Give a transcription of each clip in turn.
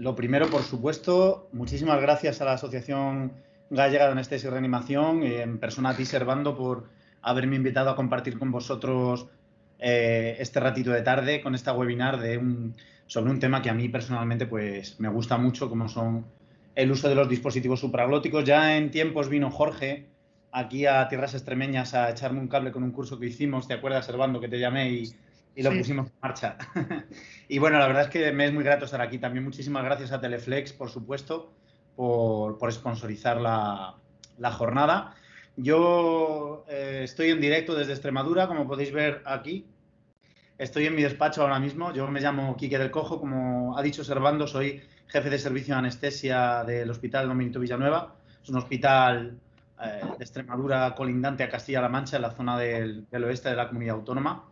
Lo primero, por supuesto, muchísimas gracias a la Asociación Gallega de Anestesia y Reanimación y en persona a ti, Servando, por haberme invitado a compartir con vosotros este ratito de tarde con esta webinar sobre un tema que a mí personalmente pues, me gusta mucho, como son el uso de los dispositivos supraglóticos. Ya en tiempos vino Jorge aquí a Tierras Extremeñas a echarme un cable con un curso que hicimos, ¿te acuerdas, Servando, que te llamé y lo pusimos en marcha? Y bueno, la verdad es que me es muy grato estar aquí. También muchísimas gracias a Teleflex, por supuesto, por sponsorizar la jornada. Yo estoy en directo desde Extremadura, como podéis ver aquí. Estoy en mi despacho ahora mismo. Yo me llamo Quique del Cojo, como ha dicho Servando, soy jefe de servicio de anestesia del Hospital Don Benito Villanueva. Es un hospital de Extremadura colindante a Castilla-La Mancha, en la zona del oeste de la comunidad autónoma.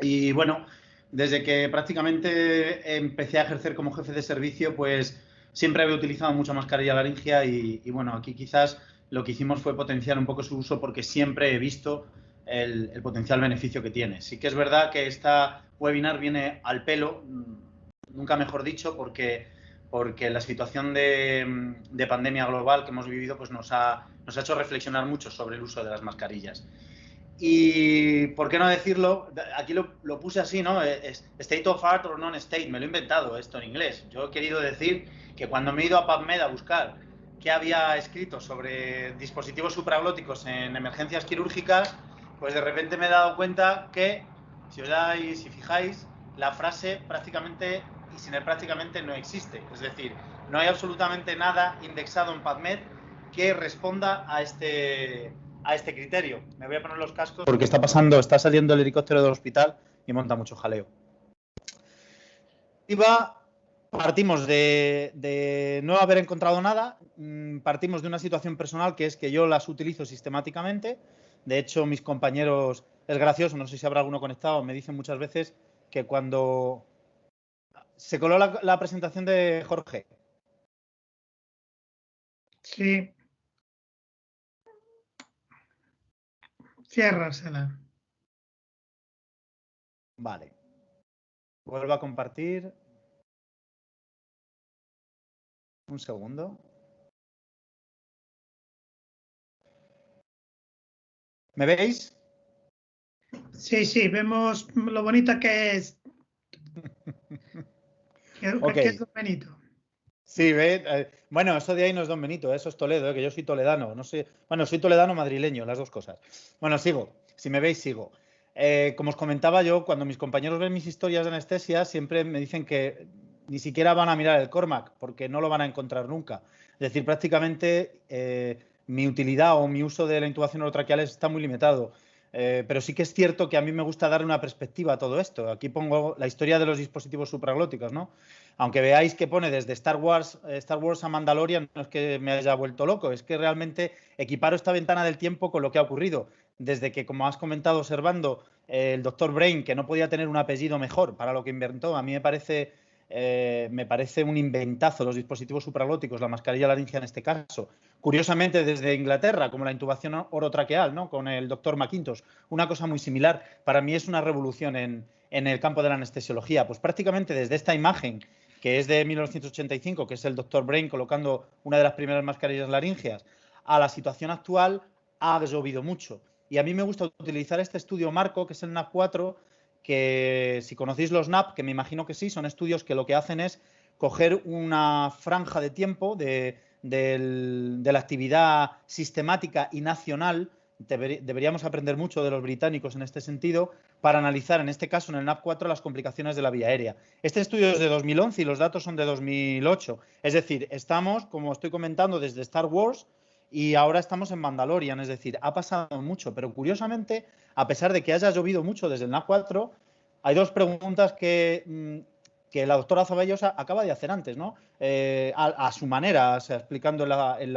Y bueno, desde que prácticamente empecé a ejercer como jefe de servicio, pues siempre había utilizado mucha mascarilla laringia y bueno, aquí quizás lo que hicimos fue potenciar un poco su uso porque siempre he visto el potencial beneficio que tiene. Sí que es verdad que esta webinar viene al pelo, nunca mejor dicho, porque la situación de pandemia global que hemos vivido pues nos ha hecho reflexionar mucho sobre el uso de las mascarillas. Y, ¿por qué no decirlo? Aquí lo puse así, ¿no? State of art or non-state. Me lo he inventado esto en inglés. Yo he querido decir que cuando me he ido a PubMed a buscar qué había escrito sobre dispositivos supraglóticos en emergencias quirúrgicas, pues de repente me he dado cuenta que, si fijáis, la frase prácticamente, y sin el prácticamente, no existe. Es decir, no hay absolutamente nada indexado en PubMed que responda a este criterio. Me voy a poner los cascos porque está saliendo el helicóptero del hospital y monta mucho jaleo. Partimos de no haber encontrado nada, partimos de una situación personal que es que yo las utilizo sistemáticamente. De hecho, mis compañeros, es gracioso, no sé si habrá alguno conectado, me dicen muchas veces que cuando se coló la presentación de Jorge. Sí. Ciérrasela. Vale. Vuelvo a compartir. Un segundo. ¿Me veis? Sí, sí, vemos lo bonita que es. Okay. Que es Don Benito. Sí, bueno, eso de ahí no es Don Benito, eso es Toledo, que yo soy toledano. No sé, bueno, soy toledano madrileño, las dos cosas. Bueno, sigo. Si me veis, sigo. Como os comentaba yo, cuando mis compañeros ven mis historias de anestesia, siempre me dicen que ni siquiera van a mirar el Cormac, porque no lo van a encontrar nunca. Es decir, prácticamente mi utilidad o mi uso de la intubación orotraqueal está muy limitado. Pero sí que es cierto que a mí me gusta darle una perspectiva a todo esto. Aquí pongo la historia de los dispositivos supraglóticos, ¿no? Aunque veáis que pone desde Star Wars a Mandalorian, no es que me haya vuelto loco, es que realmente equiparo esta ventana del tiempo con lo que ha ocurrido. Desde que, como has comentado, observando el Dr. Brain, que no podía tener un apellido mejor para lo que inventó, a mí me parece un inventazo los dispositivos supraglóticos, la mascarilla laringia en este caso. Curiosamente, desde Inglaterra, como la intubación orotraqueal, ¿no? Con el Dr. McIntosh, una cosa muy similar. Para mí es una revolución en el campo de la anestesiología. Pues prácticamente desde esta imagen, que es de 1985, que es el Dr. Brain colocando una de las primeras mascarillas laringias, a la situación actual ha llovido mucho. Y a mí me gusta utilizar este estudio marco, que es el NAP4, que si conocéis los NAP, que me imagino que sí, son estudios que lo que hacen es coger una franja de tiempo de la actividad sistemática y nacional. Deberíamos aprender mucho de los británicos en este sentido para analizar, en este caso, en el NAP4, las complicaciones de la vía aérea. Este estudio es de 2011 y los datos son de 2008. Es decir, estamos, como estoy comentando, desde Star Wars y ahora estamos en Mandalorian. Es decir, ha pasado mucho, pero curiosamente, a pesar de que haya llovido mucho desde el NAP4, hay dos preguntas que la doctora Zaballosa acaba de hacer antes, ¿no? A su manera, o sea, explicando en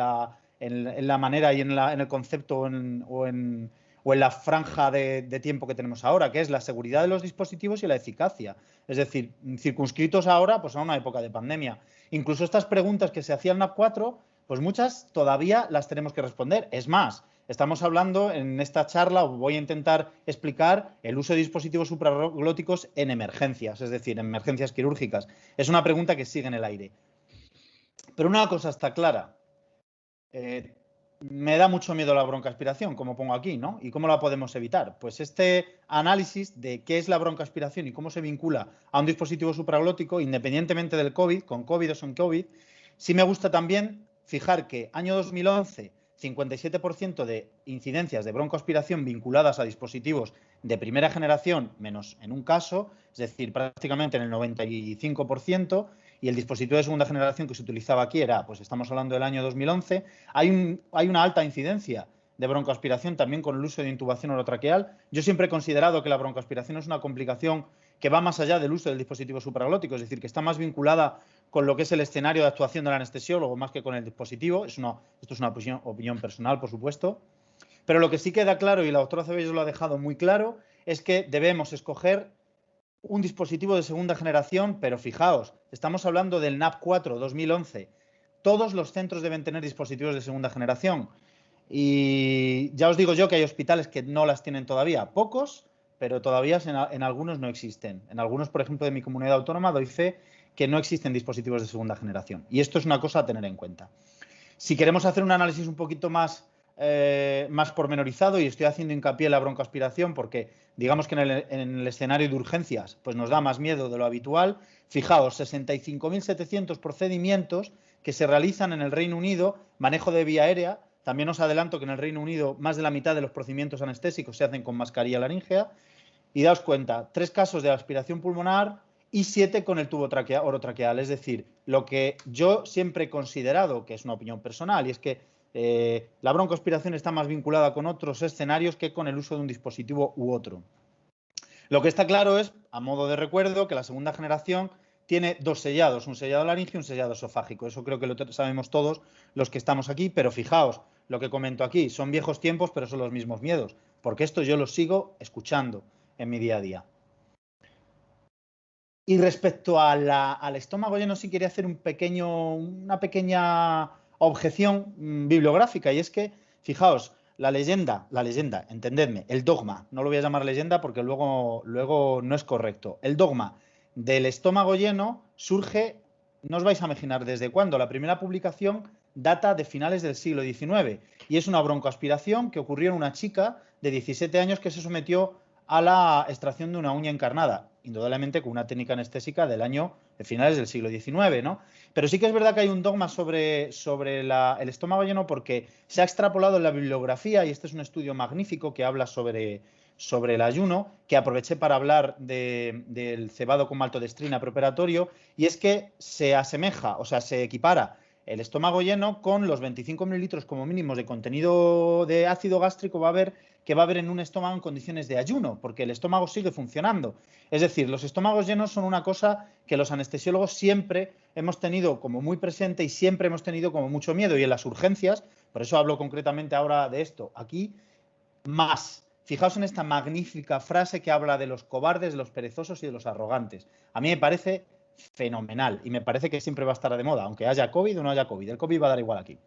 la manera y en el concepto o en la franja de tiempo que tenemos ahora, que es la seguridad de los dispositivos y la eficacia. Es decir, circunscritos ahora pues, a una época de pandemia. Incluso estas preguntas que se hacían en NAP4, pues muchas todavía las tenemos que responder. Es más, estamos hablando en esta charla, voy a intentar explicar el uso de dispositivos supraglóticos en emergencias, es decir, en emergencias quirúrgicas. Es una pregunta que sigue en el aire. Pero una cosa está clara. Me da mucho miedo la broncoaspiración, como pongo aquí, ¿no? ¿Y cómo la podemos evitar? Pues este análisis de qué es la broncoaspiración y cómo se vincula a un dispositivo supraglótico, independientemente del COVID, con COVID o sin COVID, sí me gusta también fijar que año 2011, 57% de incidencias de broncoaspiración vinculadas a dispositivos de primera generación, menos en un caso, es decir, prácticamente en el 95%, y el dispositivo de segunda generación que se utilizaba aquí era, pues estamos hablando del año 2011, hay una alta incidencia de broncoaspiración también con el uso de intubación orotraqueal. Yo siempre he considerado que la broncoaspiración es una complicación que va más allá del uso del dispositivo supraglótico, es decir, que está más vinculada con lo que es el escenario de actuación del anestesiólogo más que con el dispositivo. Esto es una opinión personal, por supuesto. Pero lo que sí queda claro, y la doctora Ceballos lo ha dejado muy claro, es que debemos escoger un dispositivo de segunda generación, pero fijaos, estamos hablando del NAP4 2011. Todos los centros deben tener dispositivos de segunda generación. Y ya os digo yo que hay hospitales que no las tienen todavía, pocos, pero todavía en algunos no existen. En algunos, por ejemplo, de mi comunidad autónoma, doy fe que no existen dispositivos de segunda generación. Y esto es una cosa a tener en cuenta. Si queremos hacer un análisis un poquito más pormenorizado, y estoy haciendo hincapié en la broncoaspiración porque digamos que en el escenario de urgencias pues nos da más miedo de lo habitual. Fijaos, 65.700 procedimientos que se realizan en el Reino Unido, manejo de vía aérea. También os adelanto que en el Reino Unido más de la mitad de los procedimientos anestésicos se hacen con mascarilla laríngea. Y daos cuenta, 3 casos de aspiración pulmonar y 7 con el tubo orotraqueal. Es decir, lo que yo siempre he considerado, que es una opinión personal, y es que la broncoaspiración está más vinculada con otros escenarios que con el uso de un dispositivo u otro. Lo que está claro es, a modo de recuerdo, que la segunda generación tiene 2 sellados, un sellado laríngeo y un sellado esofágico. Eso creo que lo sabemos todos los que estamos aquí, pero fijaos, lo que comento aquí, son viejos tiempos, pero son los mismos miedos, porque esto yo lo sigo escuchando en mi día a día. Y respecto al estómago lleno, sí quería hacer una pequeña objeción bibliográfica, y es que, fijaos, la leyenda, entendedme, el dogma, no lo voy a llamar leyenda porque luego no es correcto. El dogma del estómago lleno surge, no os vais a imaginar desde cuándo. La primera publicación data de finales del siglo XIX y es una broncoaspiración que ocurrió en una chica de 17 años que se sometió a la extracción de una uña encarnada, indudablemente con una técnica anestésica de finales del siglo XIX, ¿no? Pero sí que es verdad que hay un dogma sobre el estómago lleno porque se ha extrapolado en la bibliografía, y este es un estudio magnífico que habla sobre el ayuno, que aproveché para hablar del cebado con maltodextrina preoperatorio, y es que se asemeja, o sea, se equipara el estómago lleno con los 25 mililitros como mínimos de contenido de ácido gástrico que va a haber en un estómago en condiciones de ayuno, porque el estómago sigue funcionando. Es decir, los estómagos llenos son una cosa que los anestesiólogos siempre hemos tenido como muy presente y siempre hemos tenido como mucho miedo. Y en las urgencias, por eso hablo concretamente ahora de esto, aquí, más. Fijaos en esta magnífica frase que habla de los cobardes, de los perezosos y de los arrogantes. A mí me parece fenomenal y me parece que siempre va a estar de moda, aunque haya COVID o no haya COVID. El COVID va a dar igual aquí.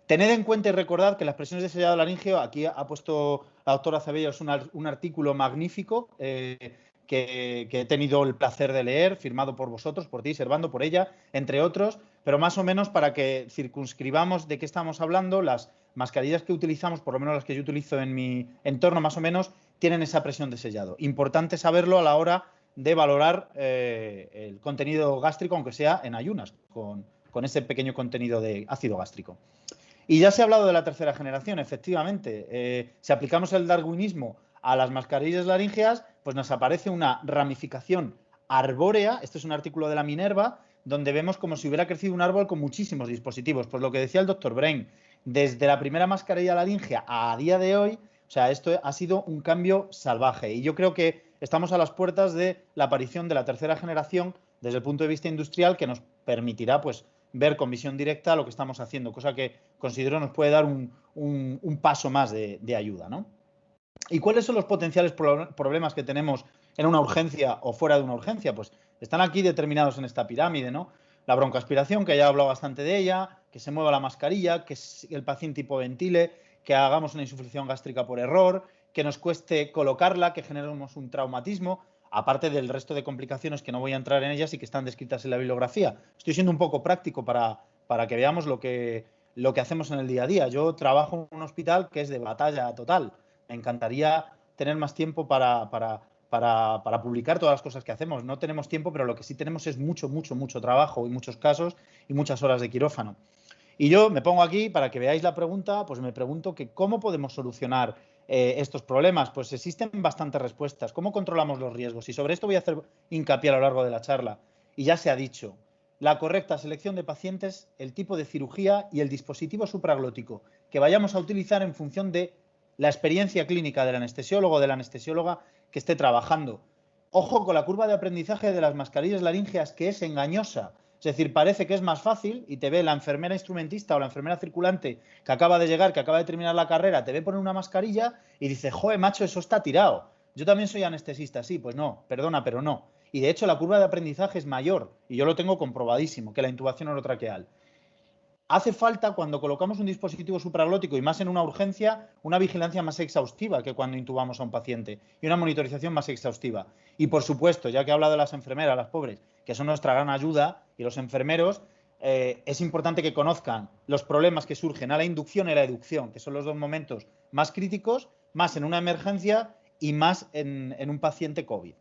Tened en cuenta y recordad que las presiones de sellado laríngeo, aquí ha puesto la doctora Ceballos un artículo magnífico que he tenido el placer de leer, firmado por vosotros, por ti, Servando, por ella, entre otros, pero más o menos para que circunscribamos de qué estamos hablando, las mascarillas que utilizamos, por lo menos las que yo utilizo en mi entorno, más o menos, tienen esa presión de sellado. Importante saberlo a la hora de valorar el contenido gástrico, aunque sea en ayunas, con ese pequeño contenido de ácido gástrico. Y ya se ha hablado de la tercera generación, efectivamente. Si aplicamos el darwinismo a las mascarillas laríngeas, pues nos aparece una ramificación arbórea. Este es un artículo de la Minerva, donde vemos como si hubiera crecido un árbol con muchísimos dispositivos. Pues lo que decía el doctor Brain, desde la primera mascarilla laríngea a día de hoy, o sea, esto ha sido un cambio salvaje. Y yo creo que estamos a las puertas de la aparición de la tercera generación desde el punto de vista industrial, que nos permitirá, pues, ver con visión directa lo que estamos haciendo, cosa que considero nos puede dar un paso más de ayuda, ¿no? ¿Y cuáles son los potenciales problemas que tenemos en una urgencia o fuera de una urgencia? Pues están aquí determinados en esta pirámide, ¿no? La broncoaspiración, que ya he hablado bastante de ella, que se mueva la mascarilla, que el paciente hipoventile, que hagamos una insuficiencia gástrica por error, que nos cueste colocarla, que generemos un traumatismo, aparte del resto de complicaciones que no voy a entrar en ellas y que están descritas en la bibliografía. Estoy siendo un poco práctico para para que veamos lo que hacemos en el día a día. Yo trabajo en un hospital que es de batalla total. Me encantaría tener más tiempo para publicar todas las cosas que hacemos. No tenemos tiempo, pero lo que sí tenemos es mucho trabajo y muchos casos y muchas horas de quirófano. Y yo me pongo aquí para que veáis la pregunta, pues me pregunto que cómo podemos solucionar estos problemas. Pues existen bastantes respuestas. ¿Cómo controlamos los riesgos? Y sobre esto voy a hacer hincapié a lo largo de la charla. Y ya se ha dicho, la correcta selección de pacientes, el tipo de cirugía y el dispositivo supraglótico que vayamos a utilizar en función de la experiencia clínica del anestesiólogo o de la anestesióloga que esté trabajando. Ojo con la curva de aprendizaje de las mascarillas laríngeas, que es engañosa. Es decir, parece que es más fácil y te ve la enfermera instrumentista o la enfermera circulante que acaba de llegar, que acaba de terminar la carrera, te ve poner una mascarilla y dice, joder, macho, eso está tirado. Yo también soy anestesista, sí, pues no, perdona, pero no. Y de hecho la curva de aprendizaje es mayor, y yo lo tengo comprobadísimo, que la intubación orotraqueal. Hace falta, cuando colocamos un dispositivo supraglótico y más en una urgencia, una vigilancia más exhaustiva que cuando intubamos a un paciente y una monitorización más exhaustiva. Y por supuesto, ya que he hablado de las enfermeras, las pobres, que son nuestra gran ayuda, y los enfermeros, es importante que conozcan los problemas que surgen a la inducción y la educción, que son los dos momentos más críticos, más en una emergencia y más en un paciente COVID.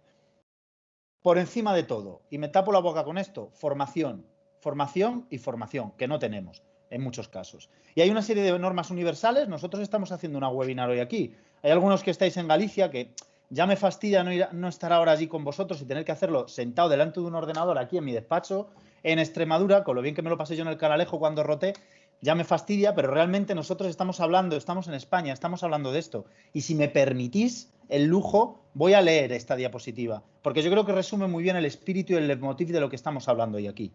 Por encima de todo, y me tapo la boca con esto, formación y formación, que no tenemos en muchos casos. Y hay una serie de normas universales. Nosotros estamos haciendo una webinar hoy aquí. Hay algunos que estáis en Galicia que ya me fastidia no estar ahora allí con vosotros y tener que hacerlo sentado delante de un ordenador aquí en mi despacho en Extremadura, con lo bien que me lo pasé yo en el Canalejo cuando roté. Ya me fastidia, pero realmente nosotros estamos en España, estamos hablando de esto. Y si me permitís el lujo, voy a leer esta diapositiva, porque yo creo que resume muy bien el espíritu y el leitmotiv de lo que estamos hablando hoy aquí.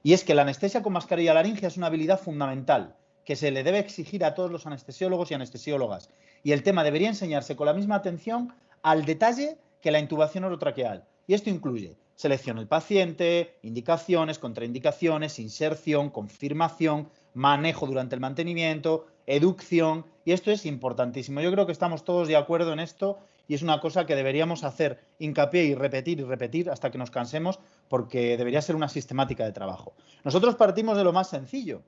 Y es que la anestesia con mascarilla laríngea es una habilidad fundamental que se le debe exigir a todos los anestesiólogos y anestesiólogas. Y el tema debería enseñarse con la misma atención al detalle que la intubación orotraqueal. Y esto incluye selección del paciente, indicaciones, contraindicaciones, inserción, confirmación, manejo durante el mantenimiento, educción. Y esto es importantísimo. Yo creo que estamos todos de acuerdo en esto y es una cosa que deberíamos hacer hincapié y repetir hasta que nos cansemos, porque debería ser una sistemática de trabajo. Nosotros partimos de lo más sencillo.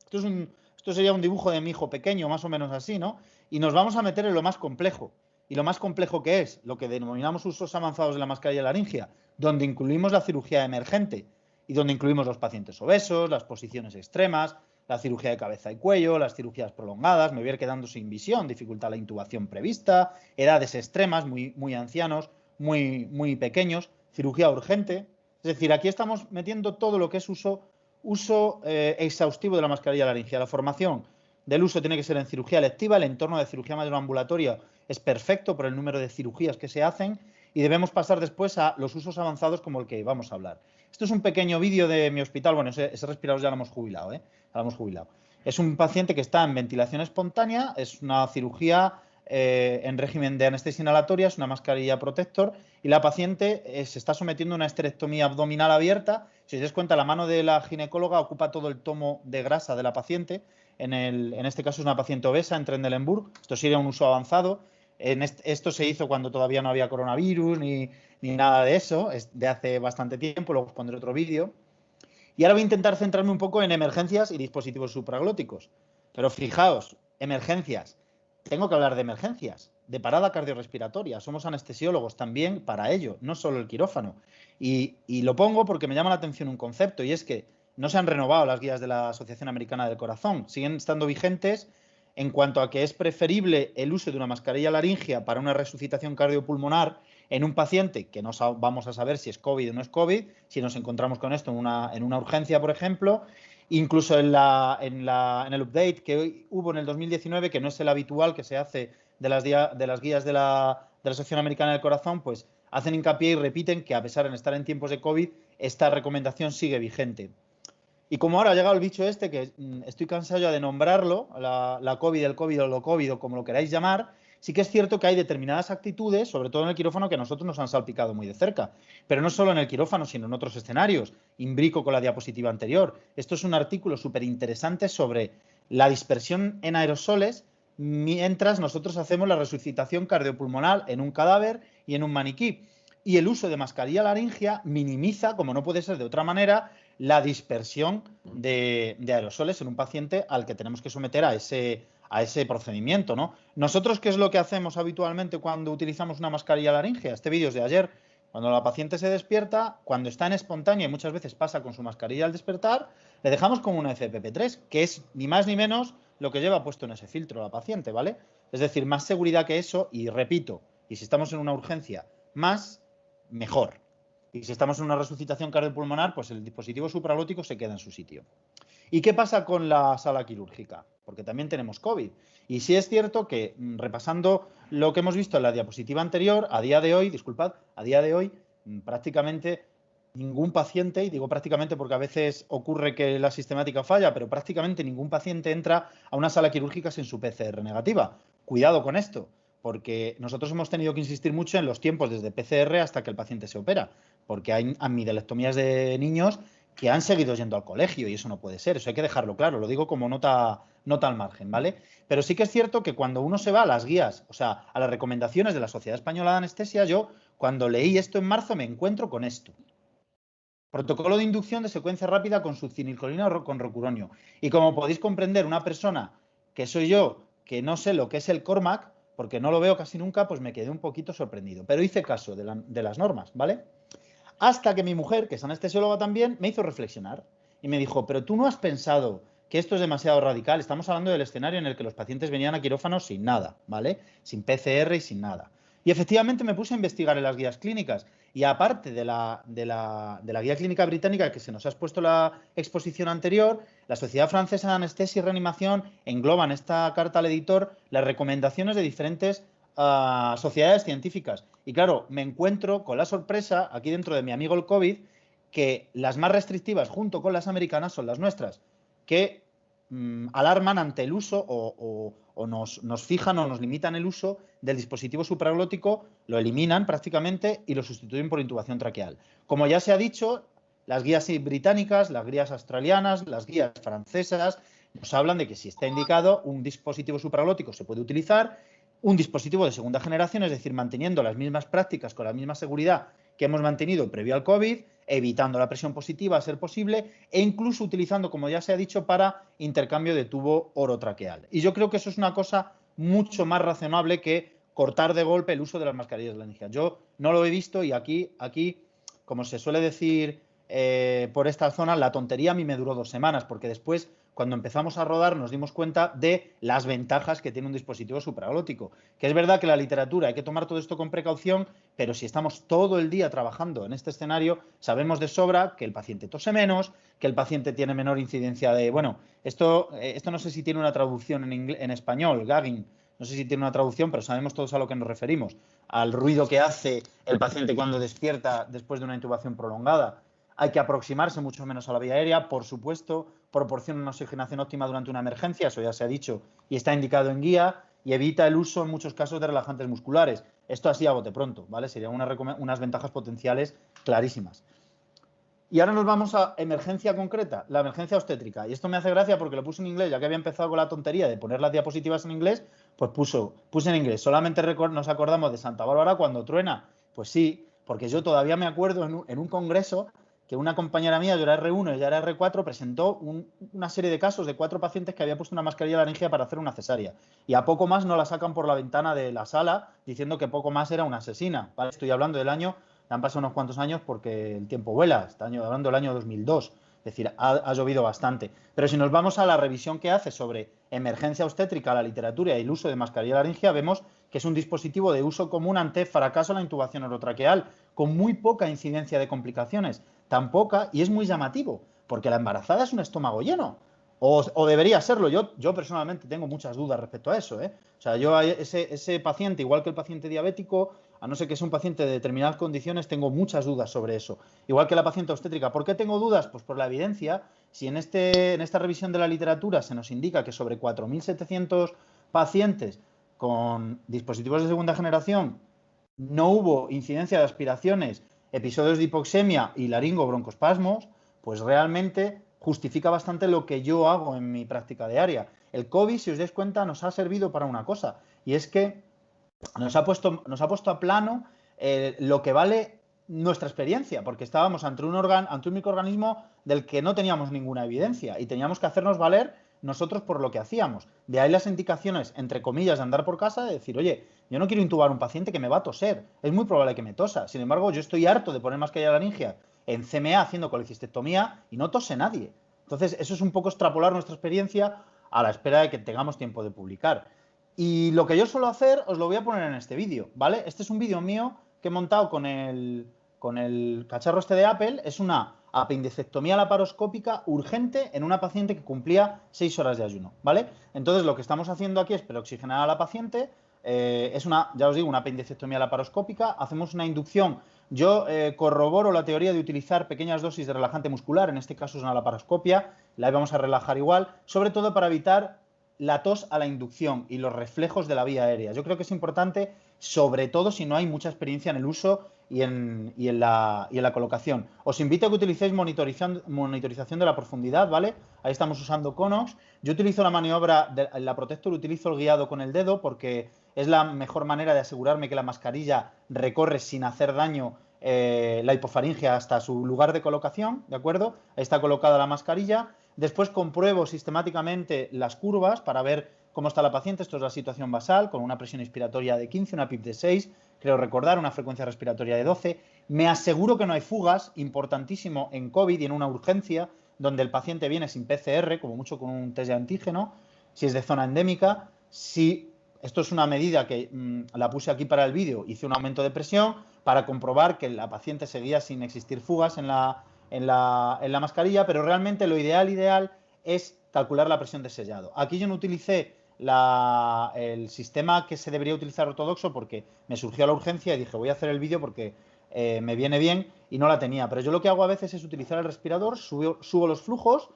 Esto sería un dibujo de mi hijo pequeño, más o menos así, ¿no? Y nos vamos a meter en lo más complejo. ¿Y lo más complejo que es? Lo que denominamos usos avanzados de la mascarilla laríngea, donde incluimos la cirugía emergente y donde incluimos los pacientes obesos, las posiciones extremas, la cirugía de cabeza y cuello, las cirugías prolongadas, me voy a ir quedando sin visión, dificultad la intubación prevista, edades extremas, muy ancianos, muy pequeños, cirugía urgente. Es decir, aquí estamos metiendo todo lo que es uso exhaustivo de la mascarilla laríngea. La formación del uso tiene que ser en cirugía electiva, el entorno de cirugía mayor ambulatoria es perfecto por el número de cirugías que se hacen y debemos pasar después a los usos avanzados como el que vamos a hablar. Esto es un pequeño vídeo de mi hospital. Bueno, ese respirador ya lo hemos jubilado, Ya lo hemos jubilado. Es un paciente que está en ventilación espontánea, es una cirugía en régimen de anestesia inhalatoria, es una mascarilla protector y la paciente se está sometiendo a una esterectomía abdominal abierta. Si os dais cuenta, la mano de la ginecóloga ocupa todo el tomo de grasa de la paciente. En este caso es una paciente obesa en Trendelenburg. Esto sería un uso avanzado. Esto se hizo cuando todavía no había coronavirus ni nada de eso, es de hace bastante tiempo, luego os pondré otro vídeo. Y ahora voy a intentar centrarme un poco en emergencias y dispositivos supraglóticos. Pero fijaos, emergencias. Tengo que hablar de emergencias, de parada cardiorrespiratoria. Somos anestesiólogos también para ello, no solo el quirófano. Y lo pongo porque me llama la atención un concepto, y es que no se han renovado las guías de la Asociación Americana del Corazón. Siguen estando vigentes en cuanto a que es preferible el uso de una mascarilla laríngea para una resucitación cardiopulmonar en un paciente que no vamos a saber si es COVID o no es COVID, si nos encontramos con esto en una urgencia, por ejemplo. Incluso en el update que hubo en el 2019, que no es el habitual que se hace de las guías de la Asociación Americana del Corazón, pues hacen hincapié y repiten que a pesar de estar en tiempos de COVID, esta recomendación sigue vigente. Y como ahora ha llegado el bicho este, que estoy cansado ya de nombrarlo, la COVID, el COVID o lo COVID o como lo queráis llamar, sí que es cierto que hay determinadas actitudes, sobre todo en el quirófano, que a nosotros nos han salpicado muy de cerca. Pero no solo en el quirófano, sino en otros escenarios. Imbrico con la diapositiva anterior. Esto es un artículo súper interesante sobre la dispersión en aerosoles mientras nosotros hacemos la resucitación cardiopulmonar en un cadáver y en un maniquí. Y el uso de mascarilla laríngea minimiza, como no puede ser de otra manera, la dispersión de aerosoles en un paciente al que tenemos que someter a ese procedimiento, ¿no? Nosotros, ¿qué es lo que hacemos habitualmente cuando utilizamos una mascarilla laríngea? Este vídeo es de ayer. Cuando la paciente se despierta, cuando está en espontánea, y muchas veces pasa con su mascarilla al despertar, le dejamos con una FFP3, que es ni más ni menos lo que lleva puesto en ese filtro la paciente, ¿vale? Es decir, más seguridad que eso, y repito, y si estamos en una urgencia, más, mejor. Y si estamos en una resucitación cardiopulmonar, pues el dispositivo supraglótico se queda en su sitio. ¿Y qué pasa con la sala quirúrgica? Porque también tenemos COVID. Y sí es cierto que, repasando lo que hemos visto en la diapositiva anterior, a día de hoy, prácticamente ningún paciente, y digo prácticamente porque a veces ocurre que la sistemática falla, pero prácticamente ningún paciente entra a una sala quirúrgica sin su PCR negativa. Cuidado con esto, porque nosotros hemos tenido que insistir mucho en los tiempos desde PCR hasta que el paciente se opera, porque hay amidelectomías de niños que han seguido yendo al colegio y eso no puede ser, eso hay que dejarlo claro, lo digo como nota al margen, ¿vale? Pero sí que es cierto que cuando uno se va a las guías, o sea, a las recomendaciones de la Sociedad Española de Anestesia, yo cuando leí esto en marzo me encuentro con esto. Protocolo de inducción de secuencia rápida con succinilcolina o con rocuronio. Y como podéis comprender, una persona que soy yo, que no sé lo que es el Cormac, porque no lo veo casi nunca, pues me quedé un poquito sorprendido. Pero hice caso de las normas, ¿vale? Hasta que mi mujer, que es anestesióloga también, me hizo reflexionar y me dijo, pero tú no has pensado que esto es demasiado radical. Estamos hablando del escenario en el que los pacientes venían a quirófano sin nada, ¿vale? Sin PCR y sin nada. Y efectivamente me puse a investigar en las guías clínicas y aparte de la guía clínica británica que se nos ha expuesto la exposición anterior, la Sociedad Francesa de Anestesia y Reanimación engloba en esta carta al editor las recomendaciones de diferentes sociedades científicas. Y claro, me encuentro con la sorpresa, aquí dentro de mi amigo el COVID, que las más restrictivas junto con las americanas son las nuestras, que alarman ante el uso o nos fijan o nos limitan el uso del dispositivo supraglótico, lo eliminan prácticamente y lo sustituyen por intubación traqueal. Como ya se ha dicho, las guías británicas, las guías australianas, las guías francesas nos hablan de que si está indicado un dispositivo supraglótico se puede utilizar, un dispositivo de segunda generación, es decir, manteniendo las mismas prácticas con la misma seguridad que hemos mantenido previo al COVID, evitando la presión positiva a ser posible e incluso utilizando, como ya se ha dicho, para intercambio de tubo orotraqueal. Y yo creo que eso es una cosa mucho más razonable que cortar de golpe el uso de las mascarillas laringeas. Yo no lo he visto y aquí como se suele decir por esta zona, la tontería a mí me duró 2 semanas, porque después, cuando empezamos a rodar, nos dimos cuenta de las ventajas que tiene un dispositivo supraglótico. Que es verdad que la literatura hay que tomar todo esto con precaución, pero si estamos todo el día trabajando en este escenario, sabemos de sobra que el paciente tose menos, que el paciente tiene menor incidencia de... Bueno, esto no sé si tiene una traducción en español, gagging, no sé si tiene una traducción, pero sabemos todos a lo que nos referimos, al ruido que hace el paciente cuando despierta después de una intubación prolongada. Hay que aproximarse mucho menos a la vía aérea, por supuesto, proporciona una oxigenación óptima durante una emergencia, eso ya se ha dicho y está indicado en guía, y evita el uso en muchos casos de relajantes musculares. Esto así a bote pronto, ¿vale? Serían unas ventajas potenciales clarísimas. Y ahora nos vamos a emergencia concreta, la emergencia obstétrica. Y esto me hace gracia porque lo puse en inglés, ya que había empezado con la tontería de poner las diapositivas en inglés, pues puse en inglés. Solamente nos acordamos de Santa Bárbara cuando truena. Pues sí, porque yo todavía me acuerdo en un congreso que una compañera mía, yo era R1 y ella era R4, presentó una serie de casos de 4 pacientes que había puesto una mascarilla laringea para hacer una cesárea. Y a poco más no la sacan por la ventana de la sala diciendo que poco más era una asesina. ¿Vale? Estoy hablando del año... Han pasado unos cuantos años porque el tiempo vuela, hablando del año 2002, es decir, ha llovido bastante. Pero si nos vamos a la revisión que hace sobre emergencia obstétrica, la literatura y el uso de mascarilla laringea, vemos que es un dispositivo de uso común ante fracaso en la intubación orotraqueal, con muy poca incidencia de complicaciones, tan poca, y es muy llamativo, porque la embarazada es un estómago lleno. O debería serlo. Yo personalmente tengo muchas dudas respecto a eso, ¿eh? O sea, yo ese paciente, igual que el paciente diabético, a no ser que sea un paciente de determinadas condiciones, tengo muchas dudas sobre eso. Igual que la paciente obstétrica. ¿Por qué tengo dudas? Pues por la evidencia. Si en esta revisión de la literatura se nos indica que sobre 4.700 pacientes con dispositivos de segunda generación no hubo incidencia de aspiraciones, episodios de hipoxemia y laringo-broncoespasmos, pues realmente justifica bastante lo que yo hago en mi práctica diaria. El COVID, si os dais cuenta, nos ha servido para una cosa, y es que nos ha puesto a plano lo que vale nuestra experiencia, porque estábamos ante un microorganismo del que no teníamos ninguna evidencia y teníamos que hacernos valer nosotros por lo que hacíamos. De ahí las indicaciones, entre comillas, de andar por casa, de decir, oye, yo no quiero intubar a un paciente que me va a toser, es muy probable que me tosa. Sin embargo, yo estoy harto de poner mascarilla laringia en CMA haciendo colecistectomía y no tose nadie. Entonces, eso es un poco extrapolar nuestra experiencia a la espera de que tengamos tiempo de publicar. Y lo que yo suelo hacer, os lo voy a poner en este vídeo, ¿vale? Este es un vídeo mío que he montado con el cacharro este de Apple. Es una apendicectomía laparoscópica urgente en una paciente que cumplía 6 horas de ayuno, ¿vale? Entonces, lo que estamos haciendo aquí es peroxigenar a la paciente. Es una, ya os digo, una apendicectomía laparoscópica. Hacemos una inducción. Yo corroboro la teoría de utilizar pequeñas dosis de relajante muscular. En este caso es una laparoscopia. La vamos a relajar igual, sobre todo para evitar la tos a la inducción y los reflejos de la vía aérea. Yo creo que es importante, sobre todo si no hay mucha experiencia en el uso y en la colocación. Os invito a que utilicéis monitorización de la profundidad, ¿vale? Ahí estamos usando Conox. Yo utilizo la maniobra, la Protector, utilizo el guiado con el dedo porque es la mejor manera de asegurarme que la mascarilla recorre sin hacer daño la hipofaringe hasta su lugar de colocación, ¿de acuerdo? Ahí está colocada la mascarilla. Después compruebo sistemáticamente las curvas para ver cómo está la paciente. Esto es la situación basal, con una presión inspiratoria de 15, una PIP de 6, creo recordar, una frecuencia respiratoria de 12. Me aseguro que no hay fugas, importantísimo en COVID y en una urgencia, donde el paciente viene sin PCR, como mucho con un test de antígeno, si es de zona endémica. Si esto es una medida que la puse aquí para el vídeo, hice un aumento de presión para comprobar que la paciente seguía sin existir fugas en la mascarilla, pero realmente lo ideal es calcular la presión de sellado. Aquí yo no utilicé el sistema que se debería utilizar ortodoxo porque me surgió la urgencia y dije voy a hacer el vídeo porque me viene bien y no la tenía. Pero yo lo que hago a veces es utilizar el respirador, subo los flujos,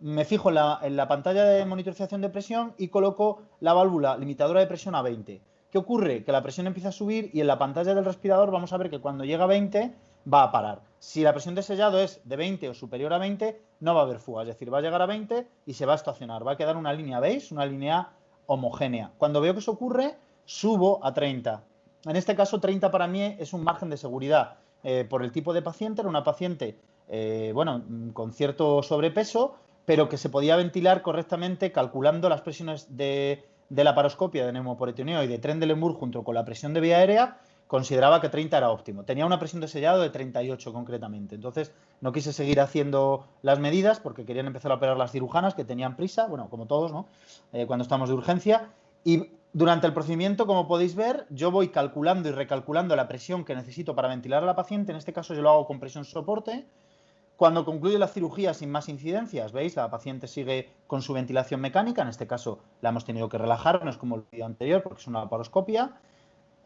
me fijo en la pantalla de monitorización de presión y coloco la válvula limitadora de presión a 20. ¿Qué ocurre? Que la presión empieza a subir y en la pantalla del respirador vamos a ver que cuando llega a 20 va a parar. Si la presión de sellado es de 20 o superior a 20, no va a haber fuga, es decir, va a llegar a 20 y se va a estacionar. Va a quedar una línea, ¿veis? Una línea homogénea. Cuando veo que eso ocurre, subo a 30. En este caso, 30 para mí es un margen de seguridad. Por el tipo de paciente, era una paciente con cierto sobrepeso, pero que se podía ventilar correctamente calculando las presiones de la paroscopia de neumoporetineo y de Trendelenburg junto con la presión de vía aérea. Consideraba que 30 era óptimo. Tenía una presión de sellado de 38 concretamente. Entonces no quise seguir haciendo las medidas porque querían empezar a operar las cirujanas que tenían prisa, bueno, como todos, ¿no? Cuando estamos de urgencia. Y durante el procedimiento, como podéis ver, yo voy calculando y recalculando la presión que necesito para ventilar a la paciente. En este caso yo lo hago con presión soporte. Cuando concluye la cirugía sin más incidencias, ¿veis? La paciente sigue con su ventilación mecánica. En este caso la hemos tenido que relajar, no es como el vídeo anterior porque es una laparoscopia.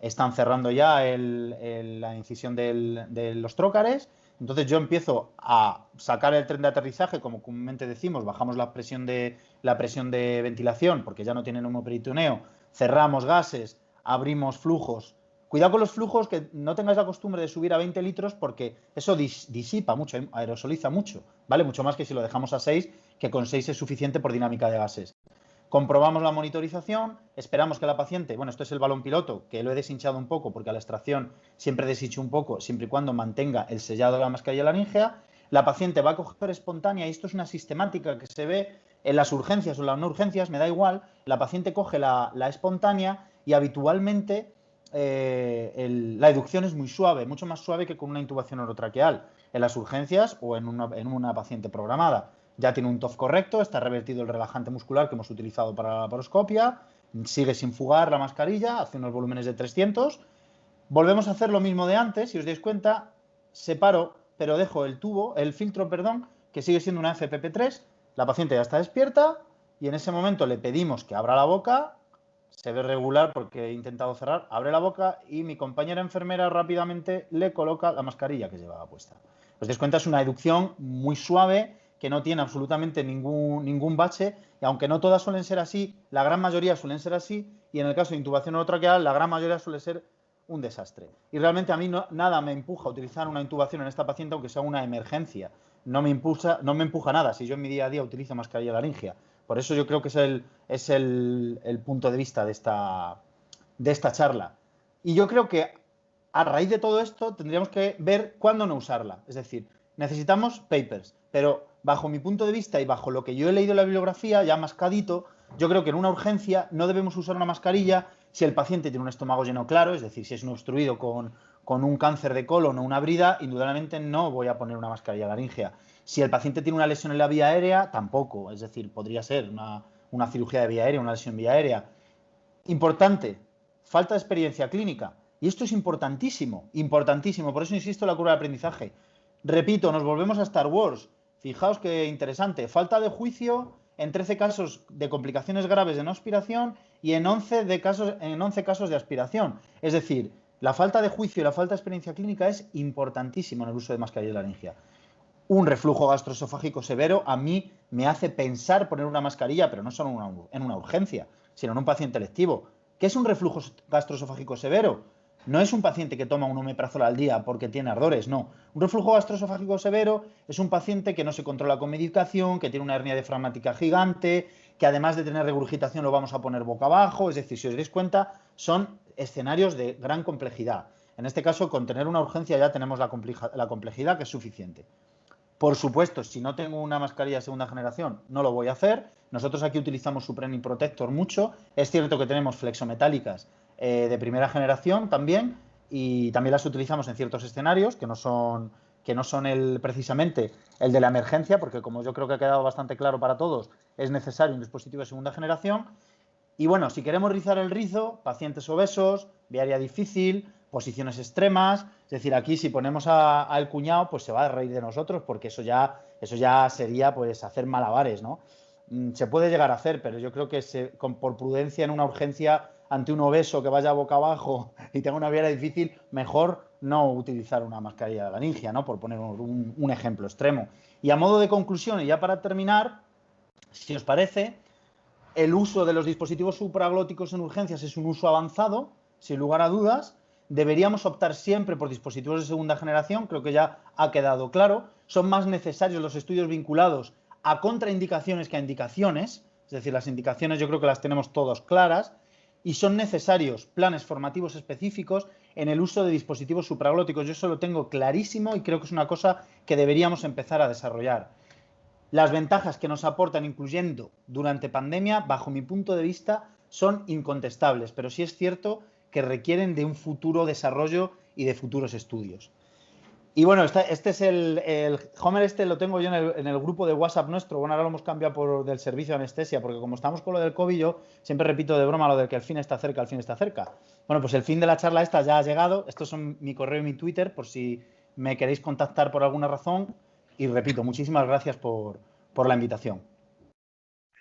Están cerrando ya la incisión de los trócares. Entonces yo empiezo a sacar el tren de aterrizaje, como comúnmente decimos, bajamos la presión de ventilación porque ya no tiene neumoperitoneo, cerramos gases, abrimos flujos. Cuidado con los flujos, que no tengáis la costumbre de subir a 20 litros porque eso disipa mucho, aerosoliza mucho, ¿vale? Mucho más que si lo dejamos a 6, que con 6 es suficiente por dinámica de gases. Comprobamos la monitorización, esperamos que la paciente, bueno, esto es el balón piloto, que lo he deshinchado un poco porque a la extracción siempre deshincho un poco, siempre y cuando mantenga el sellado de la mascarilla laríngea. La paciente va a coger espontánea, y esto es una sistemática que se ve en las urgencias o en las no urgencias, me da igual, la paciente coge la espontánea y habitualmente la educción es muy suave, mucho más suave que con una intubación orotraqueal en las urgencias o en una paciente programada. Ya tiene un TOF correcto, está revertido el relajante muscular que hemos utilizado para la laparoscopia, sigue sin fugar la mascarilla, hace unos volúmenes de 300. Volvemos a hacer lo mismo de antes, si os dais cuenta, separo, pero dejo el filtro, que sigue siendo una FPP3, la paciente ya está despierta y en ese momento le pedimos que abra la boca, se ve regular porque he intentado cerrar, abre la boca y mi compañera enfermera rápidamente le coloca la mascarilla que llevaba puesta. Os dais cuenta, es una educción muy suave, que no tiene absolutamente ningún bache, y aunque no todas suelen ser así, la gran mayoría suelen ser así, y en el caso de intubación orotraqueal, la gran mayoría suele ser un desastre. Y realmente a mí nada me empuja a utilizar una intubación en esta paciente, aunque sea una emergencia. No me empuja nada si yo en mi día a día utilizo mascarilla laringia. Por eso yo creo que es el punto de vista de esta charla. Y yo creo que a raíz de todo esto tendríamos que ver cuándo no usarla. Es decir, necesitamos papers, pero bajo mi punto de vista y bajo lo que yo he leído en la bibliografía, ya mascadito, yo creo que en una urgencia no debemos usar una mascarilla si el paciente tiene un estómago lleno claro, es decir, si es un obstruido con un cáncer de colon o una brida, indudablemente no voy a poner una mascarilla laríngea. Si el paciente tiene una lesión en la vía aérea, tampoco, es decir, podría ser una cirugía de vía aérea, una lesión en vía aérea. Importante, falta de experiencia clínica. Y esto es importantísimo, importantísimo. Por eso insisto en la curva de aprendizaje. Repito, nos volvemos a Star Wars. Fijaos qué interesante. Falta de juicio en 13 casos de complicaciones graves de no aspiración y en 11 casos de aspiración. Es decir, la falta de juicio y la falta de experiencia clínica es importantísimo en el uso de mascarilla laringea. Un reflujo gastroesofágico severo a mí me hace pensar poner una mascarilla, pero no solo en una urgencia, sino en un paciente electivo. ¿Qué es un reflujo gastroesofágico severo? No es un paciente que toma un omeprazol al día porque tiene ardores, no. Un reflujo gastroesofágico severo es un paciente que no se controla con medicación, que tiene una hernia diafragmática gigante, que además de tener regurgitación lo vamos a poner boca abajo. Es decir, si os dais cuenta, son escenarios de gran complejidad. En este caso, con tener una urgencia ya tenemos la complejidad que es suficiente. Por supuesto, si no tengo una mascarilla de segunda generación, no lo voy a hacer. Nosotros aquí utilizamos Suprenim Protector mucho. Es cierto que tenemos flexometálicas de primera generación también, y también las utilizamos en ciertos escenarios que no son precisamente el de la emergencia, porque como yo creo que ha quedado bastante claro para todos, es necesario un dispositivo de segunda generación. Y bueno, si queremos rizar el rizo, pacientes obesos, viaria difícil, posiciones extremas, es decir, aquí si ponemos al cuñado, pues se va a reír de nosotros, porque eso ya sería pues hacer malabares, ¿no? Se puede llegar a hacer, pero yo creo que por prudencia en una urgencia ante un obeso que vaya boca abajo y tenga una viaria difícil, mejor no utilizar una mascarilla laringea, ¿no? Por poner un ejemplo extremo. Y a modo de conclusión, y ya para terminar, si os parece, el uso de los dispositivos supraglóticos en urgencias es un uso avanzado, sin lugar a dudas. Deberíamos optar siempre por dispositivos de segunda generación, creo que ya ha quedado claro. Son más necesarios los estudios vinculados a contraindicaciones que a indicaciones, es decir, las indicaciones yo creo que las tenemos todas claras, y son necesarios planes formativos específicos en el uso de dispositivos supraglóticos. Yo eso lo tengo clarísimo y creo que es una cosa que deberíamos empezar a desarrollar. Las ventajas que nos aportan incluyendo durante pandemia, bajo mi punto de vista, son incontestables, pero sí es cierto que requieren de un futuro desarrollo y de futuros estudios. Y bueno, este es el Homer, lo tengo yo en el grupo de WhatsApp nuestro. Bueno, ahora lo hemos cambiado del servicio de anestesia, porque como estamos con lo del COVID, yo siempre repito de broma lo de que el fin está cerca, el fin está cerca. Bueno, pues el fin de la charla esta ya ha llegado. Estos son mi correo y mi Twitter, por si me queréis contactar por alguna razón. Y repito, muchísimas gracias por la invitación.